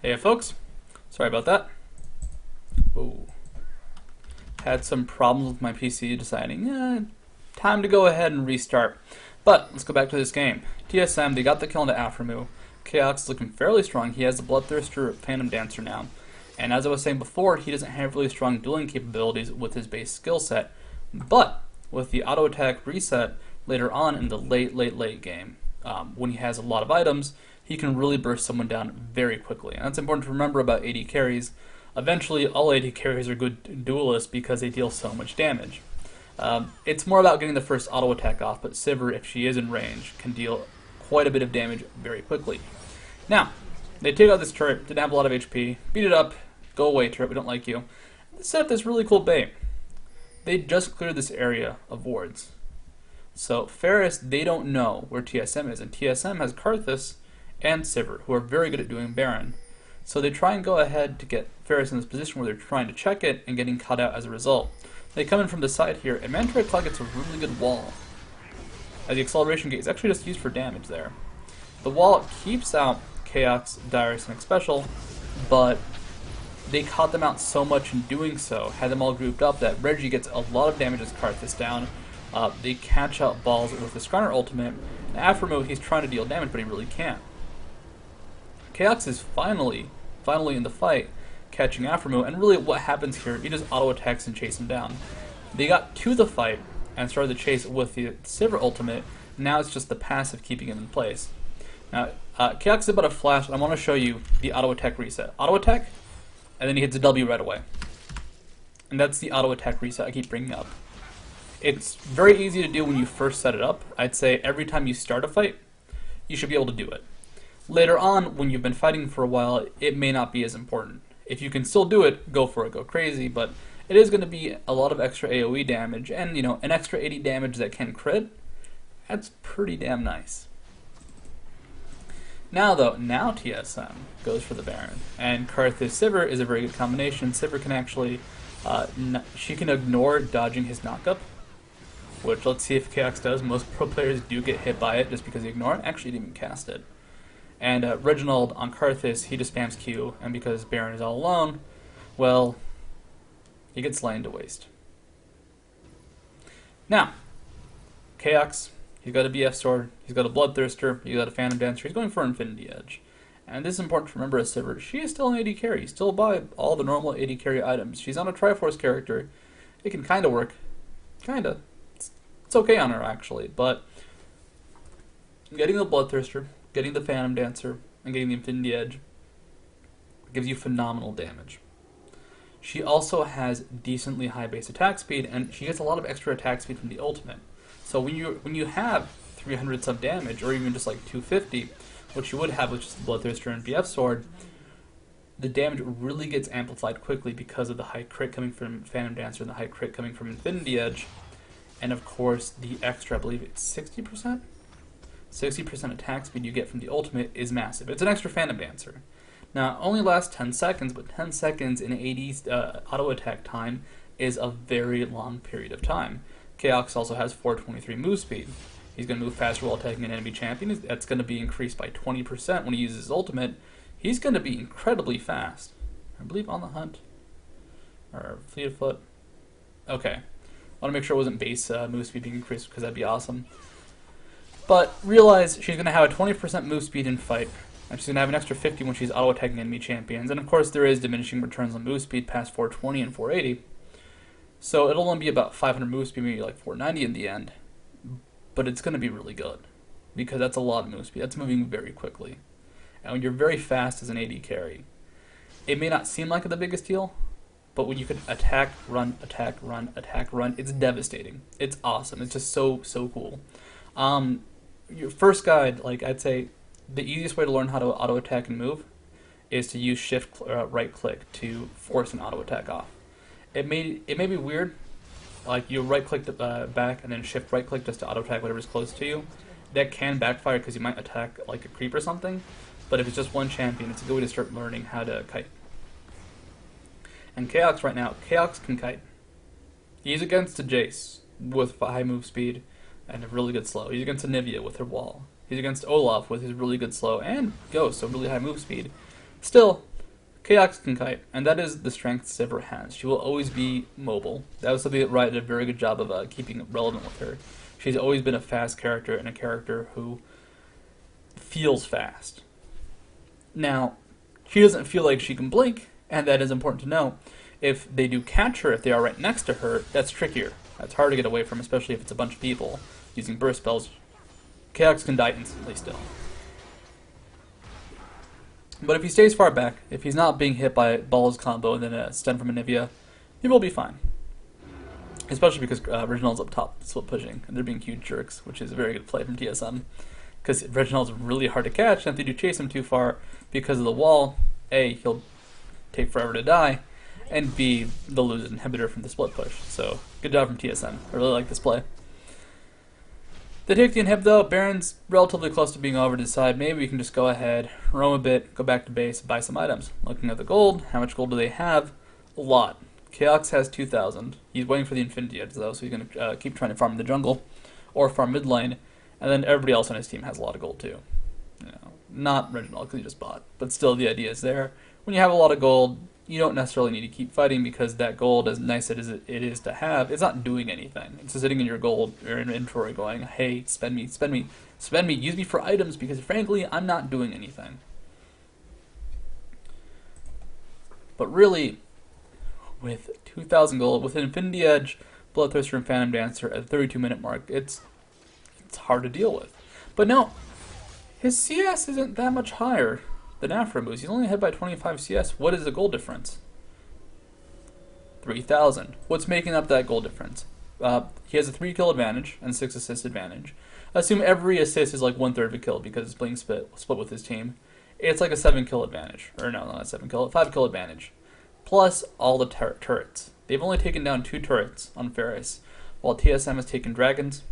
Hey folks, sorry about that. Whoa. Had some problems with my PC deciding, time to go ahead and restart. But let's go back to this game. TSM, they got the kill into Aframu. Chaox is looking fairly strong. He has the Bloodthirster Phantom Dancer now. And as I was saying before, he doesn't have really strong dueling capabilities with his base skill set. But with the auto attack reset later on in the late game, when he has a lot of items, he can really burst someone down very quickly. And that's important to remember about AD carries. Eventually, all AD carries are good duelists because they deal so much damage. It's more about getting the first auto attack off, but Sivir, if she is in range, can deal quite a bit of damage very quickly. Now, they take out this turret, didn't have a lot of HP, beat it up, go away turret, we don't like you. They set up this really cool bait. They just cleared this area of wards. So Ferris, they don't know where TSM is, and TSM has Karthus and Sivir, who are very good at doing Baron. So they try and go ahead to get Ferris in this position where they're trying to check it and getting caught out as a result. They come in from the side here, and Mandatory Claw gets a really good wall. As the acceleration gate is actually just used for damage there. The wall keeps out Chaox, Dyrus, and Special, but they caught them out so much in doing so, had them all grouped up, that Reggie gets a lot of damage as Karthus down. They catch out balls with the Skarner ultimate. In Aframu, he's trying to deal damage, but he really can't. Chaox is finally in the fight, catching Aframu, and really what happens here, he just auto attacks and chase him down. They got to the fight and started the chase with the Sivir ultimate. Now it's just the passive keeping him in place. Now, Chaox is about to flash, and I want to show you the auto attack reset. Auto attack, and then he hits a W right away. And that's the auto attack reset I keep bringing up. It's very easy to do when you first set it up. I'd say every time you start a fight, you should be able to do it. Later on, when you've been fighting for a while, it may not be as important. If you can still do it, go for it, go crazy, but it is going to be a lot of extra AoE damage, and an extra 80 damage that can crit. That's pretty damn nice. Now TSM goes for the Baron, and Karthus Sivir is a very good combination. Sivir can actually, she can ignore dodging his knockup, which let's see if Chaox does. Most pro players do get hit by it just because they ignore it. Actually, he didn't even cast it. And Reginald on Karthus, he just spams Q, and because Baron is all alone, well, he gets slain to waste. Now, Chaox, he's got a BF Sword, he's got a Bloodthirster, he's got a Phantom Dancer, he's going for Infinity Edge. And this is important to remember as Sivir, she is still an AD carry, still buy all the normal AD carry items. She's on a Triforce character, it can kind of work, kinda. It's okay on her actually, but getting the Bloodthirster, getting the Phantom Dancer, and getting the Infinity Edge gives you phenomenal damage. She also has decently high base attack speed, and she gets a lot of extra attack speed from the ultimate. So when you have 300 some damage, or even just like 250, which you would have with just the Bloodthirster and BF Sword, the damage really gets amplified quickly because of the high crit coming from Phantom Dancer and the high crit coming from Infinity Edge, and of course the extra, I believe it's 60%? 60% attack speed you get from the ultimate is massive. It's an extra Phantom Dancer. Now, it only lasts 10 seconds, but 10 seconds in AD's auto attack time is a very long period of time. Chaox also has 423 move speed. He's going to move faster while attacking an enemy champion. That's going to be increased by 20% when he uses his ultimate. He's going to be incredibly fast. I believe on the hunt. Or fleet of foot. Okay. I want to make sure it wasn't base move speed being increased because that'd be awesome. But realize she's going to have a 20% move speed in fight, and she's going to have an extra 50 when she's auto-attacking enemy champions. And of course there is diminishing returns on move speed past 420 and 480. So it'll only be about 500 move speed, maybe like 490 in the end. But it's going to be really good, because that's a lot of move speed. That's moving very quickly. And when you're very fast as an AD carry, it may not seem like the biggest deal, but when you can attack, run, attack, run, attack, run, it's devastating. It's awesome. It's just so cool. Your first guide, like I'd say, the easiest way to learn how to auto attack and move is to use shift right click to force an auto attack off. It may be weird, like you right click back and then shift right click just to auto attack whatever's close to you. That can backfire because you might attack like a creep or something. But if it's just one champion, it's a good way to start learning how to kite. And Chaox right now, Chaox can kite. He's against a Jace with high move speed and a really good slow. He's against Anivia with her wall. He's against Olaf with his really good slow and Ghost, so really high move speed. Still, Chaox can kite, and that is the strength Sivir has. She will always be mobile. That was something that Riot did a very good job of keeping it relevant with her. She's always been a fast character and a character who feels fast. Now, she doesn't feel like she can blink, and that is important to know. If they do catch her, if they are right next to her, that's trickier. That's hard to get away from, especially if it's a bunch of people using burst spells. Chaox can die instantly still. But if he stays far back, if he's not being hit by Ball's combo and then a stun from Anivia, he will be fine. Especially because Reginald's up top split pushing, and they're being huge jerks, which is a very good play from TSM. Because Reginald's really hard to catch, and if they do chase him too far because of the wall, A, he'll take forever to die, and B, they'll lose an inhibitor from the split push. So, good job from TSM. I really like this play. They take the inhib though. Baron's relatively close to being over to decide maybe we can just go ahead, roam a bit, go back to base, buy some items. Looking at the gold, how much gold do they have? A lot. Chaox has 2,000. He's waiting for the Infinity Edge though, so he's going to keep trying to farm in the jungle, or farm mid lane, and then everybody else on his team has a lot of gold too. You know, not Reginald because he just bought, but still the idea is there. When you have a lot of gold, you don't necessarily need to keep fighting because that gold, as nice as it is to have, it's not doing anything. It's just sitting in your gold or in inventory going, hey, spend me, spend me, spend me, use me for items because frankly, I'm not doing anything. But really, with 2,000 gold, with an Infinity Edge, Bloodthirster, and Phantom Dancer at the 32-minute mark, it's hard to deal with. But no, his CS isn't that much higher than Afromoose. He's only ahead by 25 CS. What is the goal difference? 3,000. What's making up that goal difference? He has a 3 kill advantage and 6 assist advantage. Assume every assist is like 1/3 of a kill because it's being split with his team. It's like a 7 kill advantage. Or no, not 7 kill, 5 kill advantage. Plus all the turrets. They've only taken down 2 turrets on Ferris, while TSM has taken dragons.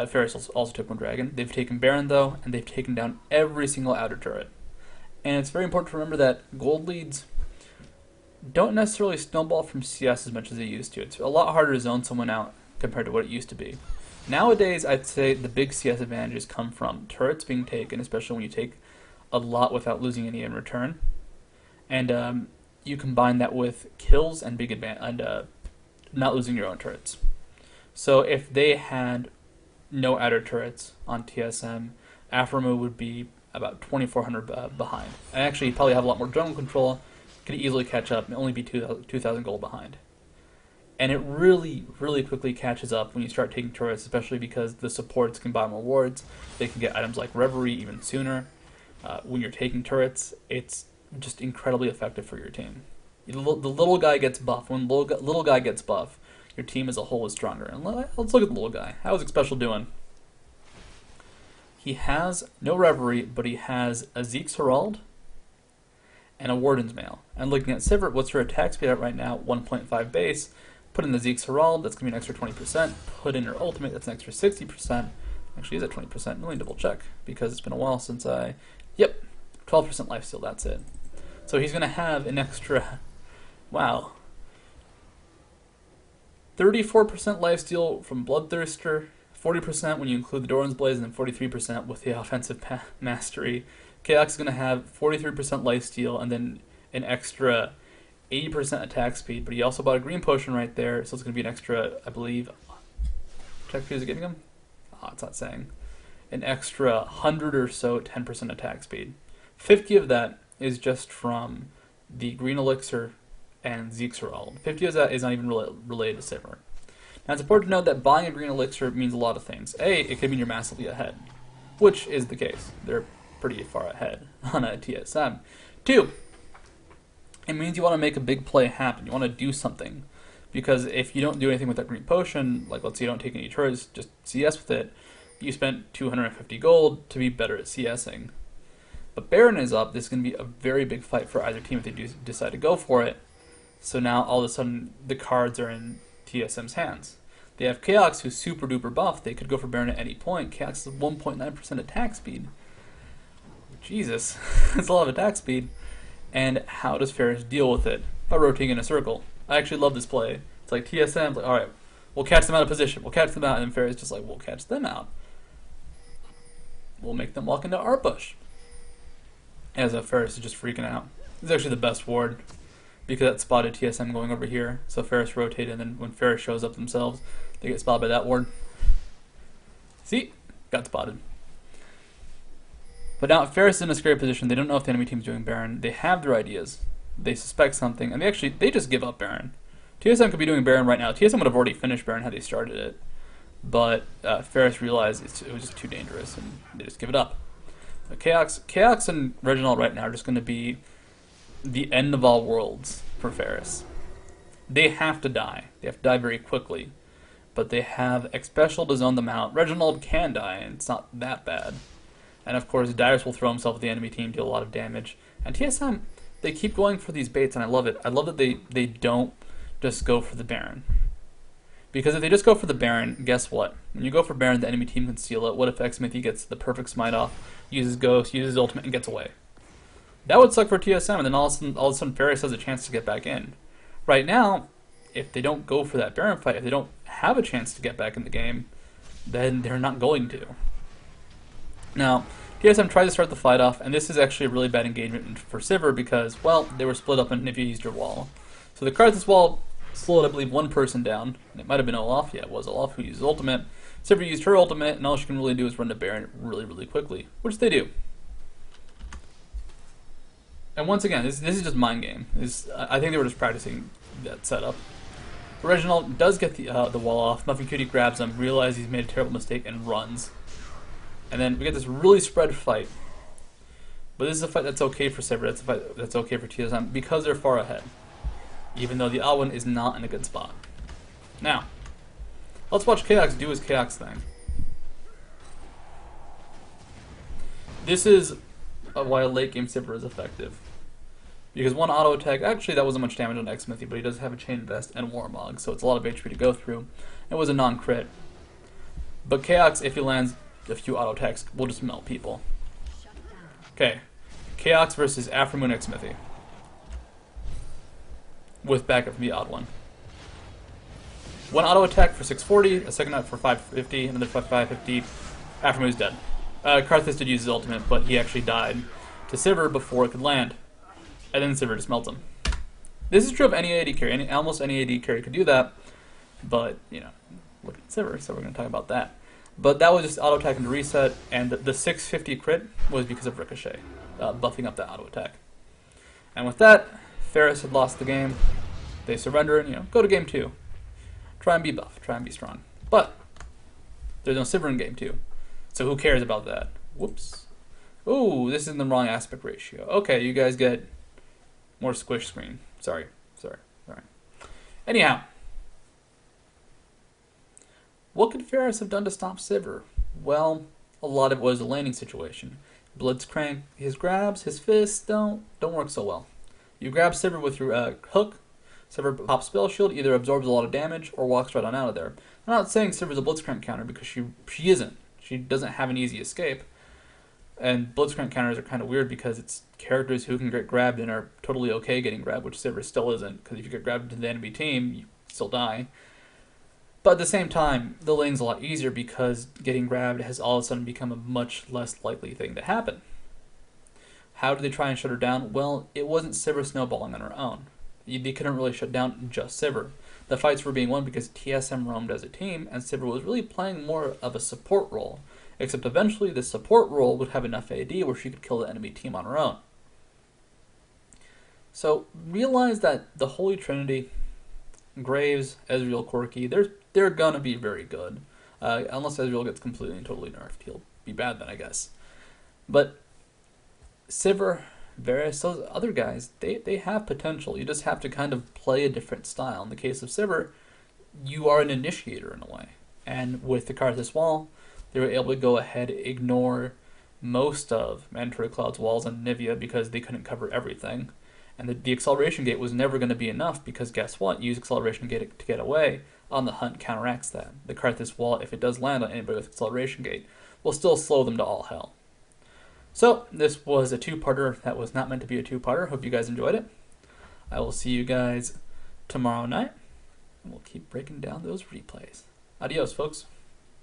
Ferris also took 1 dragon. They've taken Baron though, and they've taken down every single outer turret. And it's very important to remember that gold leads don't necessarily snowball from CS as much as they used to. It's a lot harder to zone someone out compared to what it used to be. Nowadays, I'd say the big CS advantages come from turrets being taken, especially when you take a lot without losing any in return. And you combine that with kills and big not losing your own turrets. So if they had no outer turrets on TSM, Afromu would be about 2,400 behind. And actually, he'd probably have a lot more jungle control, could easily catch up, and only be 2,000 gold behind. And it really, really quickly catches up when you start taking turrets, especially because the supports can buy more wards. They can get items like Reverie even sooner. When you're taking turrets, it's just incredibly effective for your team. The little guy gets buff. When little guy gets buff, your team as a whole is stronger. And let's look at the little guy. How's Special doing? He has no Reverie, but he has a Zeke's Herald and a Warden's Mail. And looking at Sivir, what's her attack speed at right now? 1.5 base. Put in the Zeke's Herald, that's going to be an extra 20%. Put in her ultimate, that's an extra 60%. Actually, is at 20%. Let me double check, because it's been a while since I... Yep, 12% lifesteal, that's it. So he's going to have an extra... Wow. 34% lifesteal from Bloodthirster, 40% when you include the Doran's Blaze, and then 43% with the offensive mastery. Chaox is going to have 43% lifesteal and then an extra 80% attack speed, but he also bought a green potion right there, so it's going to be an extra, I believe, check who's it giving him? Oh, it's not saying. An extra 100 or so 10% attack speed. 50 of that is just from the green elixir and Zeke's Herald. 50 of that is not even related to Sivir. Now, it's important to note that buying a green elixir means a lot of things. A, it could mean you're massively ahead, which is the case. They're pretty far ahead on a TSM. 2, it means you want to make a big play happen. You want to do something. Because if you don't do anything with that green potion, like let's say you don't take any turrets, just CS with it, you spent 250 gold to be better at CSing. But Baron is up. This is going to be a very big fight for either team if they do decide to go for it. So now all of a sudden the cards are in TSM's hands. They have Chaox, who's super duper buff. They could go for Baron at any point. Chaox has 1.9% attack speed. Jesus, that's a lot of attack speed. And how does Ferris deal with it? By rotating in a circle. I actually love this play. It's like TSM's like, alright, we'll catch them out of position. We'll catch them out. And then Ferris just like, we'll catch them out. We'll make them walk into our bush. As Ferris is just freaking out. This is actually the best ward because that spotted TSM going over here. So Ferris rotated, and then when Ferris shows up themselves, they get spotted by that ward. See? Got spotted. But now Ferris is in a scary position. They don't know if the enemy team's doing Baron. They have their ideas. They suspect something, and they just give up Baron. TSM could be doing Baron right now. TSM would have already finished Baron had they started it. But Ferris realized it was just too dangerous, and they just give it up. Chaox and Reginald right now are just going to be the end of all worlds for Ferris. They have to die. They have to die very quickly. But they have X Special to zone them out. Reginald can die, and it's not that bad. And of course, Darius will throw himself at the enemy team, deal a lot of damage. And TSM, they keep going for these baits, and I love it. I love that they don't just go for the Baron. Because if they just go for the Baron, guess what? When you go for Baron, the enemy team can steal it. What if Xmithy gets the perfect smite off, uses Ghost, uses ultimate, and gets away? That would suck for TSM, and then all of a sudden Ferris has a chance to get back in. Right now, if they don't go for that Baron fight, if they don't have a chance to get back in the game, then they're not going to. Now, TSM tries to start the fight off, and this is actually a really bad engagement for Sivir because, well, they were split up and Nivea used her wall. So the Karthus wall slowed, I believe, one person down. It might have been Olaf. Yeah, it was Olaf who used his ultimate. Sivir used her ultimate, and all she can really do is run to Baron really, really quickly, which they do. And once again, this is just mind game. I think they were just practicing that setup. Reginald does get the wall off. Muffin Cutie grabs him, realizes he's made a terrible mistake, and runs. And then we get this really spread fight. But this is a fight that's okay for Sivir. That's a fight that's okay for TSM because they're far ahead. Even though the Alwyn is not in a good spot. Now, let's watch Chaox do his Chaox thing. This is why late game Sivir is effective. Because one auto attack, actually that wasn't much damage on Xmithy, but he does have a Chain Vest and Warmog, so it's a lot of HP to go through. It was a non-crit. But Chaox, if he lands a few auto attacks, will just melt people. Okay, Chaox versus Aftermoon Xmithy. With backup from the odd one. One auto attack for 640, a second out for 550, another for 550. Aftermoon's dead. Karthus did use his ultimate, but he actually died to Sivir before it could land. And then Sivir just melts him. This is true of any AD carry. Almost any AD carry could do that. But, you know, look at Sivir, so we're going to talk about that. But that was just auto attack and reset, and the 650 crit was because of Ricochet, buffing up that auto attack. And with that, Ferris had lost the game. They surrender and, you know, go to game 2. Try and be buff, try and be strong. But there's no Sivir in game 2. So who cares about that? Whoops. Ooh, this is in the wrong aspect ratio. Okay, you guys get more squish screen. Sorry. Anyhow, what could Ferris have done to stop Sivir? Well, a lot of it was a landing situation. Blitzcrank, his grabs, his fists don't work so well. You grab Sivir with your hook, Sivir pops spell shield, either absorbs a lot of damage or walks right on out of there. I'm not saying Sivir's a Blitzcrank counter because she isn't. She doesn't have an easy escape. And Blitzcrank counters are kind of weird because it's characters who can get grabbed and are totally okay getting grabbed, which Sivir still isn't, because if you get grabbed into the enemy team, you still die. But at the same time, the lane's a lot easier because getting grabbed has all of a sudden become a much less likely thing to happen. How did they try and shut her down? Well, it wasn't Sivir snowballing on her own. They couldn't really shut down just Sivir. The fights were being won because TSM roamed as a team, and Sivir was really playing more of a support role. Except eventually the support role would have enough AD where she could kill the enemy team on her own. So realize that the Holy Trinity, Graves, Ezreal, Corki, they're gonna be very good. Unless Ezreal gets completely and totally nerfed. He'll be bad then, I guess. But Sivir, Varus, those other guys, they have potential. You just have to kind of play a different style. In the case of Sivir, you are an initiator in a way. And with the Karthus wall, they were able to go ahead and ignore most of Mandatory Cloud's walls on Nivea because they couldn't cover everything. And the acceleration gate was never going to be enough because guess what? Use acceleration gate to get away. On the hunt counteracts that. The Karthus wall, if it does land on anybody with acceleration gate, will still slow them to all hell. So this was a two-parter that was not meant to be a two-parter. Hope you guys enjoyed it. I will see you guys tomorrow night. And we'll keep breaking down those replays. Adios, folks.